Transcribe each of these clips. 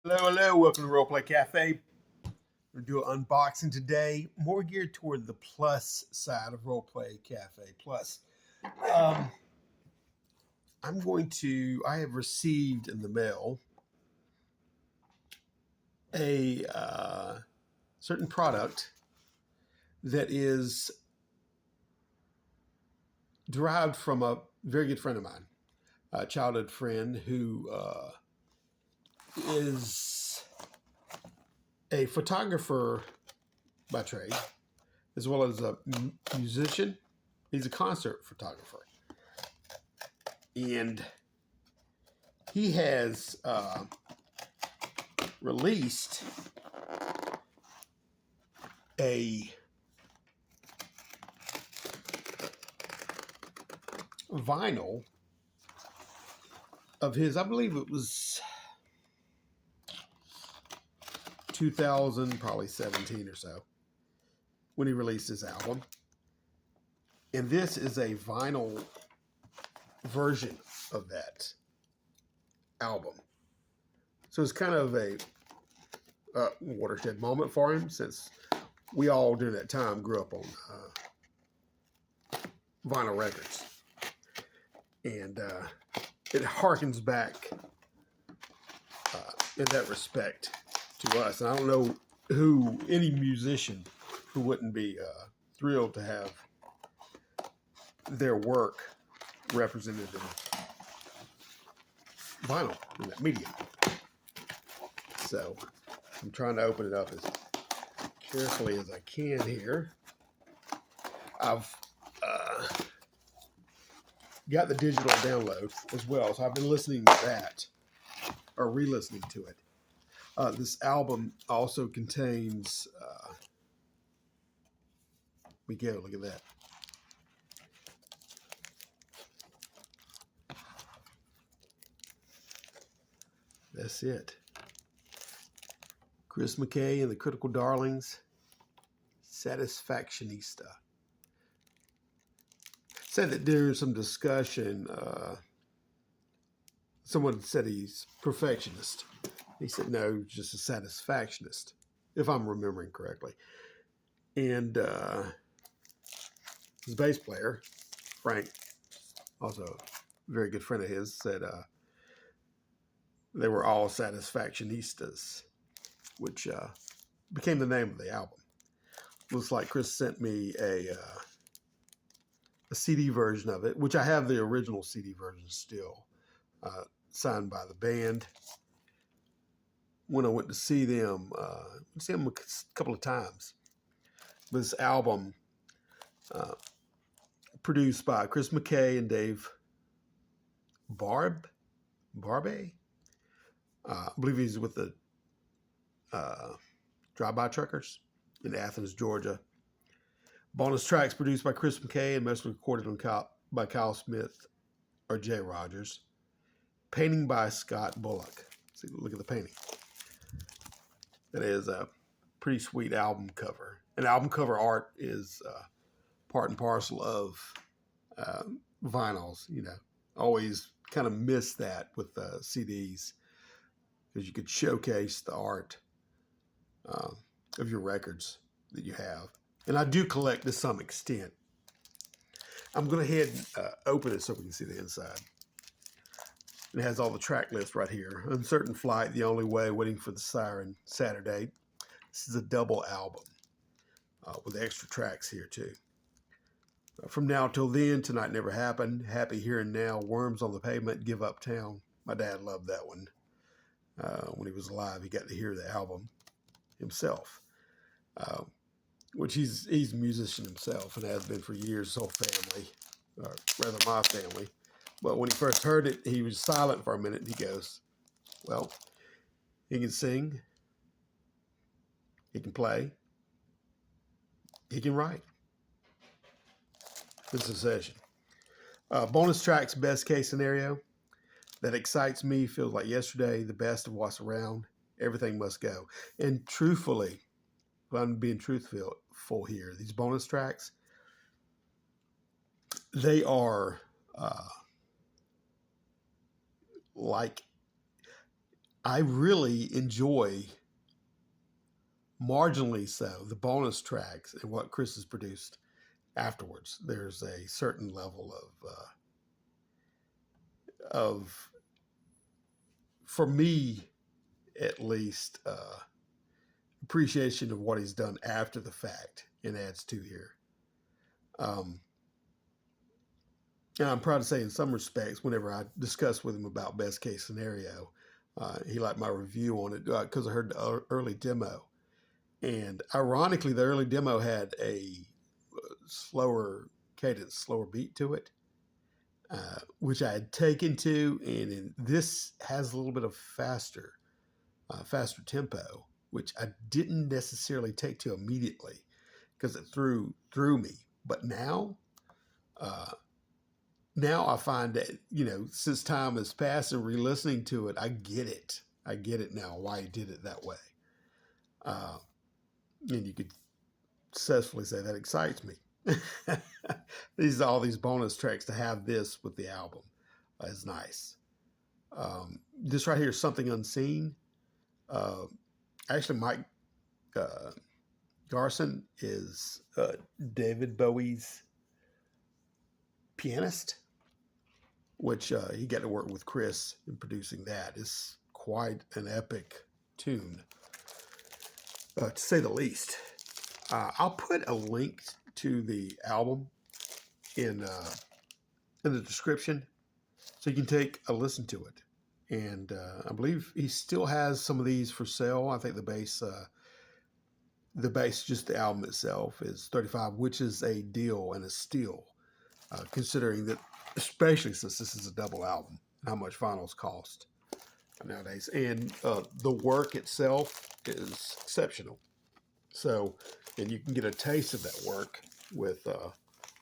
Hello, welcome to Roleplay Cafe. We're going to do an unboxing today, more geared toward the plus side of Roleplay Cafe Plus. Um, I have received in the mail a certain product that is derived from a very good friend of mine, a childhood friend who is a photographer by trade, as well as a musician. He's a concert photographer. And he has released a vinyl of his. I believe it was 2000, probably 17 or so, when he released his album. And this is a vinyl version of that album. So it's kind of a watershed moment for him, since we all during that time grew up on vinyl records. And it harkens back in that respect to us. And I don't know any musician who wouldn't be thrilled to have their work represented in vinyl, in that medium. So I'm trying to open it up as carefully as I can here. I've got the digital download as well, so I've been listening to that, or re-listening to it. This album also contains, we go, look at that. That's it. Chris McKay and the Critical Darlings, Satisfactionista. Said that during some discussion, someone said he's perfectionist. He said, no, just a satisfactionist, if I'm remembering correctly. And his bass player, Frank, also a very good friend of his, said they were all Satisfactionistas, which became the name of the album. Looks like Chris sent me a CD version of it, which I have the original CD version still, signed by the band. When I went to see them, a couple of times. This album, produced by Chris McKay and Dave Barbe. I believe he's with the Drive-By Truckers in Athens, Georgia. Bonus tracks produced by Chris McKay and mostly recorded by Kyle Smith or Jay Rogers. Painting by Scott Bullock. See, look at the painting. That is a pretty sweet album cover. And album cover art is part and parcel of vinyls. You know, always kind of miss that with CDs, because you could showcase the art of your records that you have. And I do collect to some extent. I'm going to head and open it so we can see the inside. It has all the track lists right here. Uncertain Flight, The Only Way, Waiting for the Siren, Saturday. This is a double album with extra tracks here too. From Now Till Then, Tonight Never Happened, Happy Here and Now, Worms on the Pavement, Give Up Town. My dad loved that one. When he was alive, he got to hear the album himself, which he's a musician himself and has been for years. His whole family, or rather my family. But when he first heard it, he was silent for a minute. He goes, well, he can sing, he can play, he can write. It's a session. Bonus tracks, Best Case Scenario. That excites me, feels like yesterday, the best of what's around, everything must go. And truthfully, if I'm being truthful here, these bonus tracks, they are like I really enjoy, marginally so, the bonus tracks and what Chris has produced afterwards. There's a certain level of for me at least, appreciation of what he's done after the fact and adds to here. Um, and I'm proud to say, in some respects, whenever I discussed with him about best case scenario, he liked my review on it because I heard the early demo. And ironically, the early demo had a slower cadence, slower beat to it, which I had taken to, and this has a little bit of faster tempo, which I didn't necessarily take to immediately because it threw me. But uh, now I find that, since time has passed and re-listening to it, I get it. I get it now why he did it that way. Uh, and you could successfully say that excites me. All these bonus tracks to have this with the album is nice. This right here is Something Unseen. Uh, Actually, Mike uh, Garson is David Bowie's pianist, which he got to work with Chris in producing that. It's quite an epic tune, to say the least. I'll put a link to the album in the description so you can take a listen to it. And I believe he still has some of these for sale. I think the bass, just the album itself, is $35, which is a deal and a steal, considering that, especially since this is a double album, how much vinyls cost nowadays. And the work itself is exceptional. So, and you can get a taste of that work with,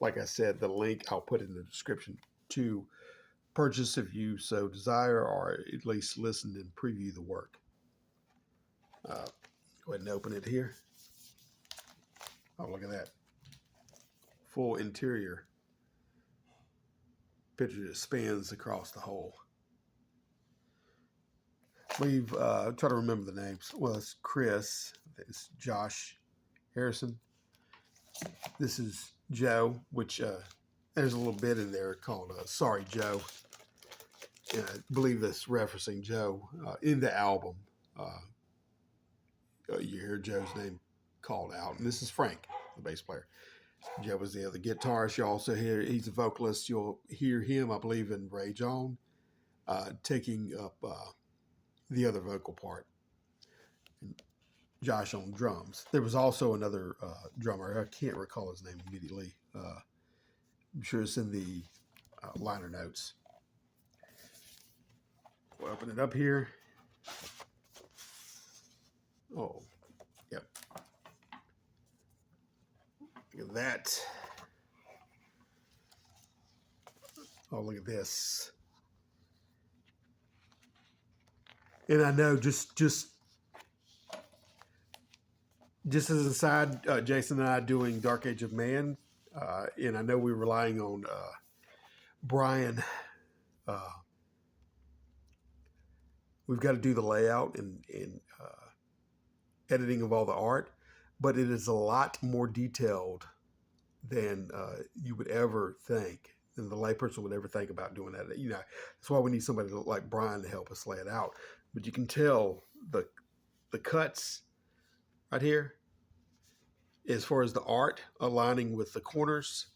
like I said, the link I'll put in the description to purchase if you so desire, or at least listen and preview the work. Go ahead and open it here. Oh, look at that. Full interior picture that spans across the whole. We've try to remember the names. Well, it's Chris. It's Josh Harrison. This is Joe, which there's a little bit in there called Sorry Joe. And I believe that's referencing Joe in the album. You hear Joe's name called out. And this is Frank, the bass player. Joe was the other guitarist. You also hear he's a vocalist. You'll hear him, I believe, in Rage On, taking up the other vocal part. And Josh on drums. There was also another drummer. I can't recall his name immediately. I'm sure it's in the liner notes. We'll open it up here. Oh, yep. Look at that. Oh, look at this. And I know, just as an aside, Jason and I doing Dark Age of Man, and I know we're relying on Brian. We've got to do the layout and editing of all the art, but it is a lot more detailed than you would ever think, than the layperson would ever think about doing that. That's why we need somebody like Brian to help us lay it out. But you can tell the cuts right here, as far as the art aligning with the corners,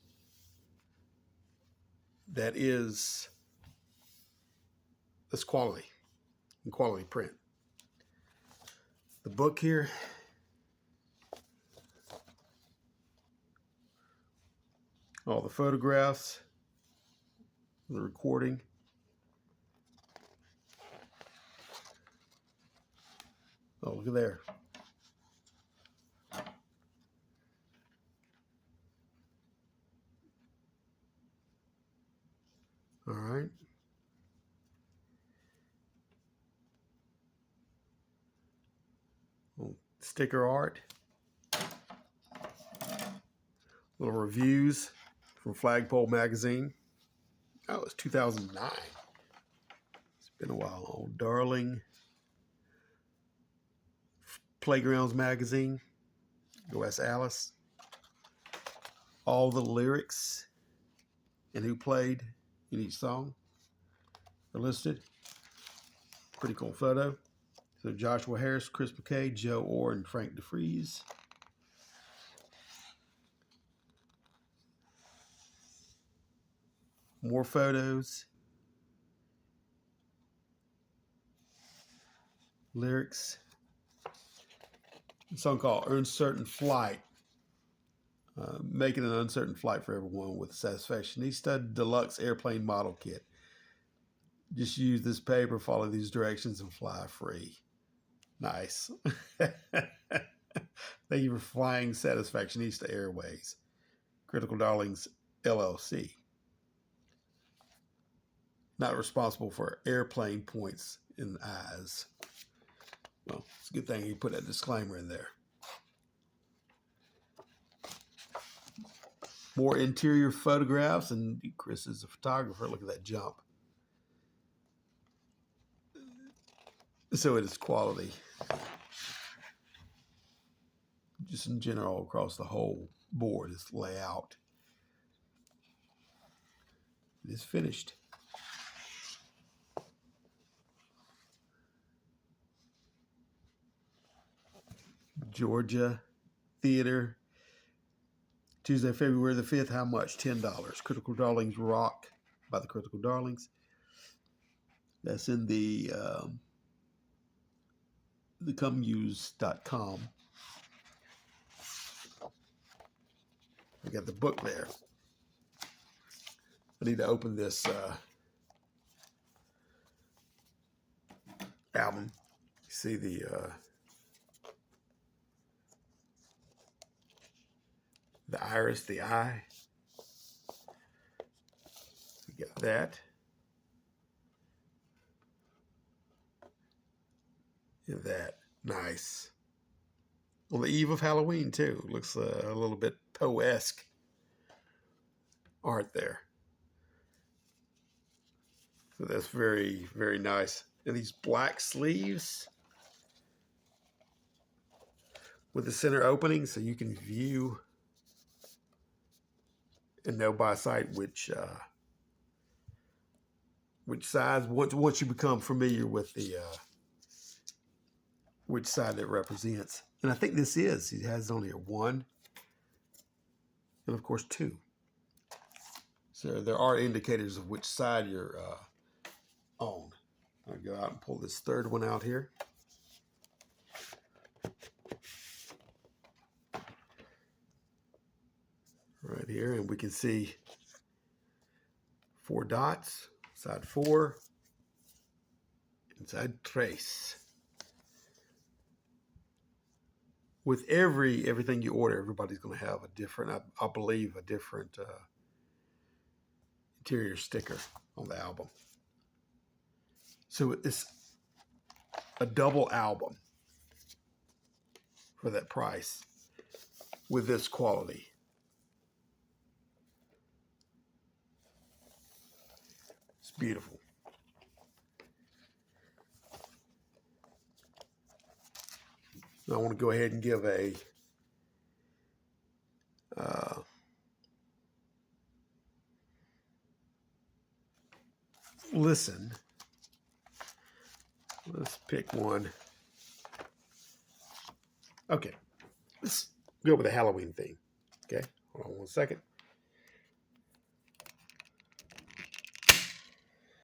that's quality and quality print. The book here, all the photographs, the recording. Oh, look at there. All right. Sticker art. Little reviews from Flagpole Magazine. Oh, it's 2009. It's been a while. Oh, darling. Playgrounds magazine. Go ask Alice. All the lyrics and who played in each song are listed. Pretty cool photo. So Joshua Harris, Chris McKay, Joe Orr, and Frank DeFries. More photos. Lyrics. A song called Uncertain Flight. Making an uncertain flight for everyone with Satisfactionista Deluxe Airplane Model Kit. Just use this paper, follow these directions, and fly free. Nice. Thank you for flying Satisfactionista Airways. Critical Darlings, LLC. Not responsible for airplane points in eyes. Well, it's a good thing you put that disclaimer in there. More interior photographs, and Chris is a photographer. Look at that jump. So it is quality. Just in general, across the whole board, its layout. It is finished. Georgia Theater. Tuesday, February the 5th. How much? $10. Critical Darlings Rock by the Critical Darlings. That's in the thecomeuse.com. I got the book there. I need to open this album. You see the iris, the eye. We got that. And that. Nice. On the eve of Halloween, too. Looks a little bit Poe-esque art there. So that's very, very nice. And these black sleeves with the center opening so you can view and know by sight which sides, once you become familiar with the which side it represents. And I think this is. It has only a 1 and of course 2. So there are indicators of which side you're on. I'll go out and pull this third one out here. Right here, and we can see 4 dots, side 4, inside trace. With everything you order, everybody's going to have a different, I believe, a different interior sticker on the album. So it's a double album for that price with this quality. It's beautiful. I want to go ahead and give a listen. Let's pick one. Okay, let's go with the Halloween theme. Okay, hold on one second.